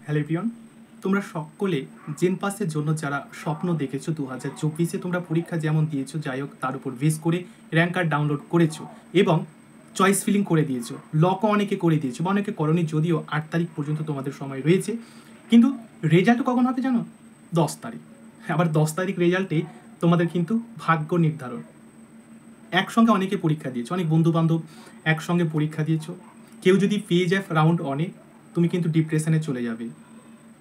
Hello everyone, তোমরা সকলে জেনপাসের জন্য যারা স্বপ্ন দেখেছো 2024-এ তোমরা পরীক্ষা যেমন দিয়েছো, যাই হোক তার উপর বেস করে র্যাঙ্ক কার্ড ডাউনলোড করেছো এবং চয়েস ফিলিং করে দিয়েছো, লকও অনেকে করে দিয়েছো বা অনেকে করনি, যদিও 8 তারিখ পর্যন্ত তোমাদের সময় রয়েছে। কিন্তু রেজাল্ট কখন হবে জানো? 10 তারিখ। আবার 10 তারিখ রেজাল্টে তোমাদের কিন্তু ভাগ্য নির্ধারণ। একসঙ্গে অনেকে পরীক্ষা দিয়েছো, অনেক বন্ধুবান্ধব একসঙ্গে পরীক্ষা দিয়েছো। কেউ যদি পেয়ে যায় রাউন্ড অনে, তুমি কিন্তু ডিপ্রেশনে চলে যাবে,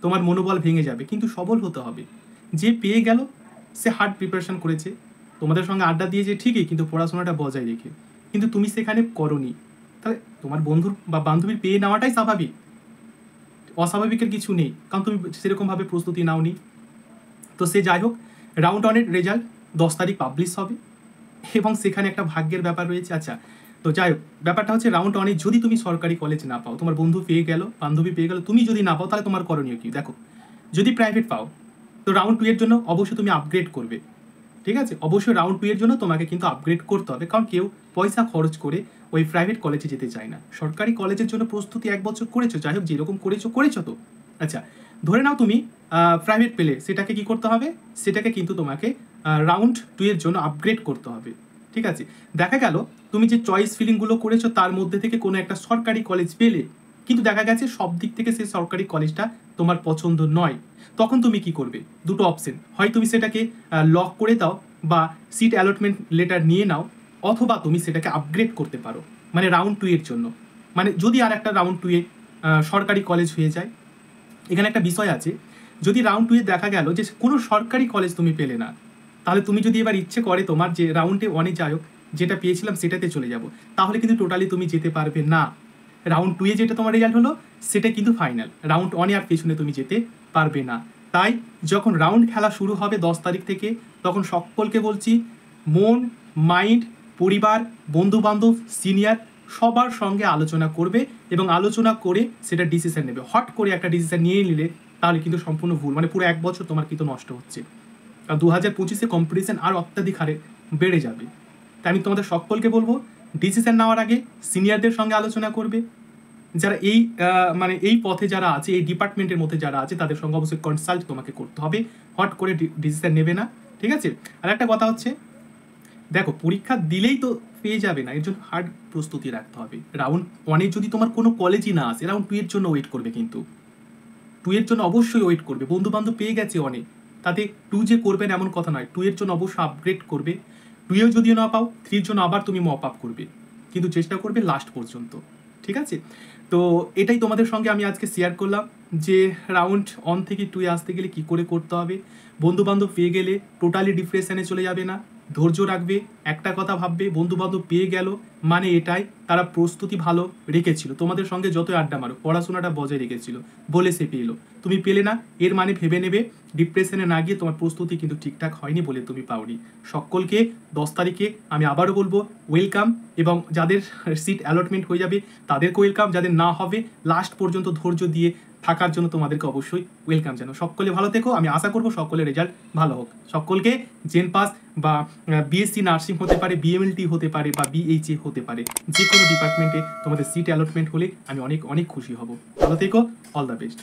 তোমার মনোবল ভেঙে যাবে। কিন্তু সবল হতে হবে। যে পেয়ে গেল সে হার্ড প্রিপারেশন করেছে, তোমাদের সঙ্গে আড্ডা দিয়েছে ঠিকই, কিন্তু পড়াশোনাটা বজায় রেখে। কিন্তু তুমি সেখানে করনি, তাহলে তোমার বন্ধুর বা বান্ধবীর পেয়ে নেওয়াটাই স্বাভাবিক, অস্বাভাবিকের কিছু নেই, কারণ তুমি সেরকমভাবে প্রস্তুতি নাওনি। তো সে যাই হোক, রাউন্ড অনের রেজাল্ট 10 তারিখ পাবলিশ হবে এবং সেখানে একটা ভাগ্যের ব্যাপার রয়েছে। আচ্ছা, তো যাই হোক, ব্যাপারটা হচ্ছে রাউন্ড ওয়ানে যদি তুমি সরকারি কলেজ না পাও, তোমার বন্ধু পেয়ে গেল, বান্ধবী পেয়ে গেল, তুমি যদি না পাও, তাহলে তোমার করণীয় কি? দেখো, যদি প্রাইভেট পাও তো রাউন্ড 2 এর জন্য অবশ্যই তুমি আপগ্রেড করবে। ঠিক আছে, অবশ্যই রাউন্ড 2 এর জন্য তোমাকে কিন্তু আপগ্রেড করতে হবে, কারণ কেউ পয়সা খরচ করে ওই প্রাইভেট কলেজে যেতে চায় না। সরকারি কলেজের জন্য প্রস্তুতি 1 বছর করেছো, যাই হোক যেরকম করেছো তো। আচ্ছা, ধরে নাও তুমি প্রাইভেট পেলে, সেটাকে কি করতে হবে? সেটাকে কিন্তু তোমাকে রাউন্ড 2 এর জন্য আপগ্রেড করতে হবে। ঠিক আছে, দেখা গেল তুমি যে চয়েস ফিলিংগুলো করেছো তার মধ্যে থেকে কোনো একটা সরকারি কলেজ পেলে, কিন্তু দেখা গেছে সব দিক থেকে সেই সরকারি কলেজটা তোমার পছন্দ নয়। তখন তুমি কি করবে? দুটো অপশন, হয় তুমি সেটাকে লক করে দাও বা সিট অ্যালটমেন্ট লেটার নিয়ে নাও, অথবা তুমি সেটাকে আপগ্রেড করতে পারো, মানে রাউন্ড 2 এর জন্য। মানে যদি আর একটা রাউন্ড 2 এ সরকারি কলেজ হয়ে যায়, এখানে একটা বিষয় আছে, যদি রাউন্ড 2 এ দেখা গেল যে কোনো সরকারি কলেজ তুমি পেলে না, তাহলে তুমি যদি এবার ইচ্ছে করে তোমার যে রাউন্ডে অনেক যাই হোক, যেটা পেয়েছিলাম সেটাতে চলে যাব, তাহলে কিন্তু টোটালি তুমি যেতে পারবে না। রাউন্ড 2 এ যেটা তোমার রেজাল্ট হলো সেটা কিন্তু ফাইনাল, রাউন্ড 1 এ আর পেছনে তুমি যেতে পারবে না। তাই যখন রাউন্ড খেলা শুরু হবে 10 তারিখ থেকে, তখন সকলকে বলছি, মন, মাইন্ড, পরিবার, বন্ধুবান্ধব, সিনিয়র সবার সঙ্গে আলোচনা করবে এবং আলোচনা করে সেটা ডিসিশন নেবে। হট করে একটা ডিসিশন নিয়ে নিলে তাহলে কিন্তু সম্পূর্ণ ভুল, মানে পুরো 1 বছর তোমার কিন্তু নষ্ট হচ্ছে। আর 2025-এ কম্পিটিশন আর অত্যাধিক হারে বেড়ে যাবে। তাই আমি তোমাদের সকলকে বলবো, ডিসিশন নেওয়ার আগে সিনিয়রদের সঙ্গে আলোচনা করবে, যারা এই মানে এই পথে যারা আছে, এই ডিপার্টমেন্টের মধ্যে যারা আছে, তাদের সঙ্গে অবশ্যই কনসাল্ট তোমাকে করতে হবে। হট করে ডিসিশন নেবে না, ঠিক আছে? আর একটা কথা হচ্ছে, দেখো, পরীক্ষা দিলেই তো পেয়ে যাবে না, এর জন্য হার্ড প্রস্তুতি রাখতে হবে। রাউন্ড 1 এ যদি তোমার কোনো কলেজই না আসে, রাউন্ড 2 এর জন্য ওয়েট করবে, কিন্তু 2 এর জন্য অবশ্যই ওয়েট করবে। বন্ধু বান্ধব পেয়ে গেছে অনেক, তাতে 2 যে করবেন এমন কথা নয়, 2 এর জন্য অবশ্যই আপগ্রেড করবে। 2 এও যদি না পাও, 3 এর জন্য আবার তুমি মপ আপ করবে, কিন্তু চেষ্টা করবে লাস্ট পর্যন্ত। ঠিক আছে, তো এটাই তোমাদের সঙ্গে আমি আজকে শেয়ার করলাম যে রাউন্ড 1 থেকে 2 এ আসতে গেলে কী করে করতে হবে। বন্ধু বান্ধব পেয়ে গেলে টোটালি ডিপ্রেশনে চলে যাবে না, ধৈর্য রাখবে। একটা কথা ভাববে, বন্ধু বান্ধব পেয়ে গেল মানে এটাই তারা প্রস্তুতি ভালো রেখেছিল, তোমাদের সঙ্গে যতই আড্ডা মারো পড়াশোনাটা বজায় রেখেছিল বলে সে পেলো। তুমি পেলে না, এর মানে ভেবে নেবে ডিপ্রেশনে না গিয়ে তোমার প্রস্তুতি কিন্তু ঠিকঠাক হয়নি বলে তুমি পাওনি। সকলকে 10 তারিখে আমি আবারও বলবো ওয়েলকাম, এবং যাদের সিট অ্যালটমেন্ট হয়ে যাবে তাদেরকে ওয়েলকাম, যাদের না হবে লাস্ট পর্যন্ত ধৈর্য দিয়ে থাকার জন্য তোমাদেরকে অবশ্যই ওয়েলকাম জানো। সকলে ভালো থেকো, আমি আশা করবো সকলের রেজাল্ট ভালো হোক। সকলকে জেনপাস বা বিএসসি নার্সিং হতে পারে, বিএমএলটি হতে পারে বা বিএইচএ হতে পারে, যে কোনো ডিপার্টমেন্টে তোমাদের সিট অ্যালটমেন্ট হলে আমি অনেক অনেক খুশি হব। ভালো থেকো, অল দ্য বেস্ট।